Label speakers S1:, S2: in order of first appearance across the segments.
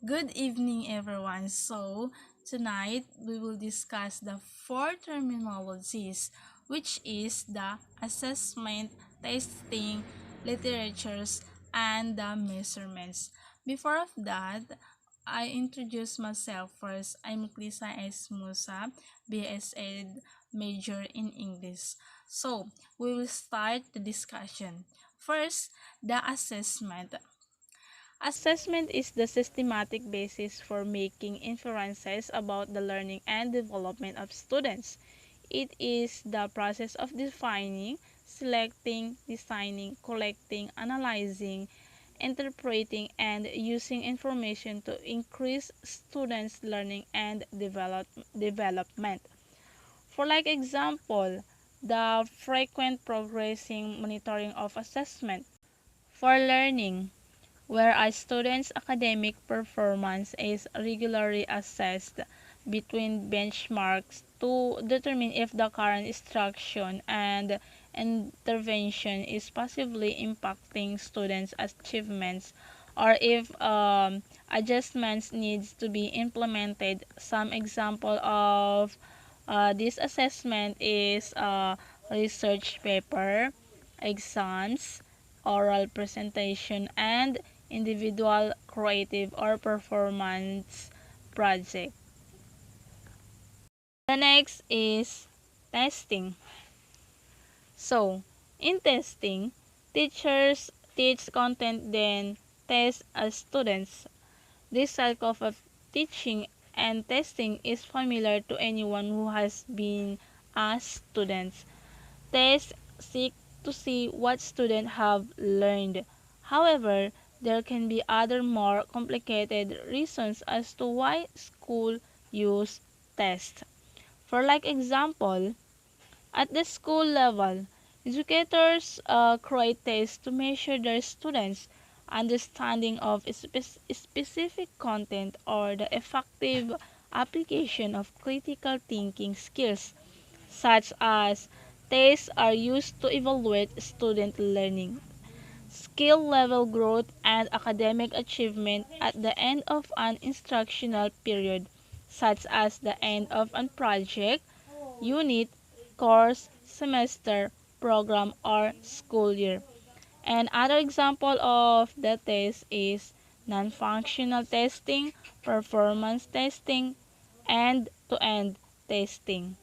S1: Good evening, everyone. Tonight we will discuss the four terminologies, which is the assessment, testing, literatures, and the measurements. Before of that, I introduce myself first. I'm Lisa S. Musa, BSA major in English. We will start the discussion. First, the assessment. Assessment is the systematic basis for making inferences about the learning and development of students. It is the process of defining, selecting, designing, collecting, analyzing, interpreting, and using information to increase students' learning and development. For like example, the frequent progressing monitoring of assessment for learning where a student's academic performance is regularly assessed between benchmarks to determine if the current instruction and intervention is positively impacting students' achievements or if adjustments needs to be implemented. Some example of this assessment is research paper, exams, oral presentation, and individual creative or performance project. The next is testing. So, in testing, teachers teach content then test as students. This cycle of teaching and testing is familiar to anyone who has been a student. Tests seek to see what students have learned. However, there can be other more complicated reasons as to why school use tests. For like example, at the school level, educators create tests to measure their students' understanding of specific content or the effective application of critical thinking skills, such as tests are used to evaluate student learning, skill level growth, and academic achievement at the end of an instructional period, such as the end of a project, unit, course, semester, program, or school year. And other example of the test is non-functional testing, performance testing, end-to-end testing.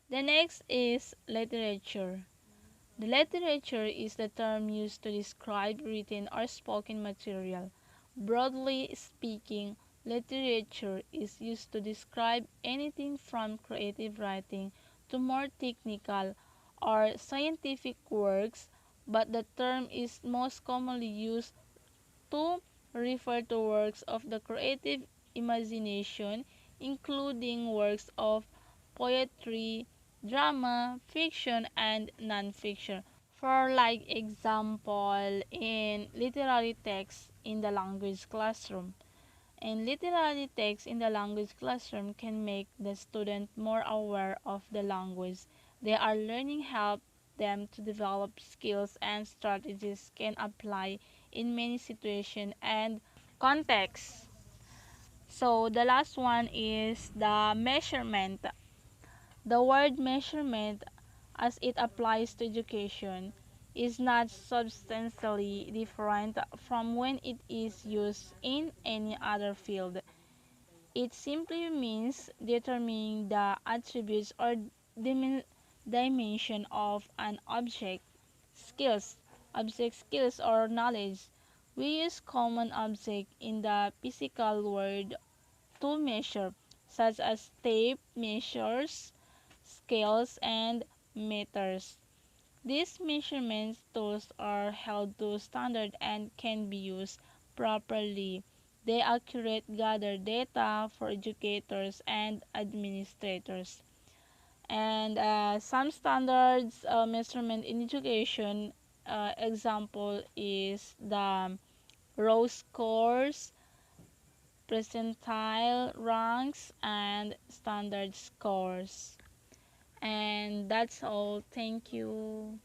S1: The next is literature. The literature is the term used to describe written or spoken material. Broadly speaking, literature is used to describe anything from creative writing to more technical or scientific works, but the term is most commonly used to refer to works of the creative imagination, including works of poetry, drama, fiction, and nonfiction. For like example, in literary text in the language classroom. And literary text in the language classroom can make the student more aware of the language. They are learning help them to develop skills and strategies can apply in many situations and contexts. So the last one is the measurement. The word measurement, as it applies to education, is not substantially different from when it is used in any other field. It simply means determining the attributes or dimension of an skills, object skills or knowledge. We use common object in the physical world to measure, such as tape measures, scales, and meters. These measurement tools are held to standard and can be used properly. They accurately gather data for educators and administrators. And some standards measurement in education example is the row scores, percentile ranks, and standard scores. And that's all. Thank you.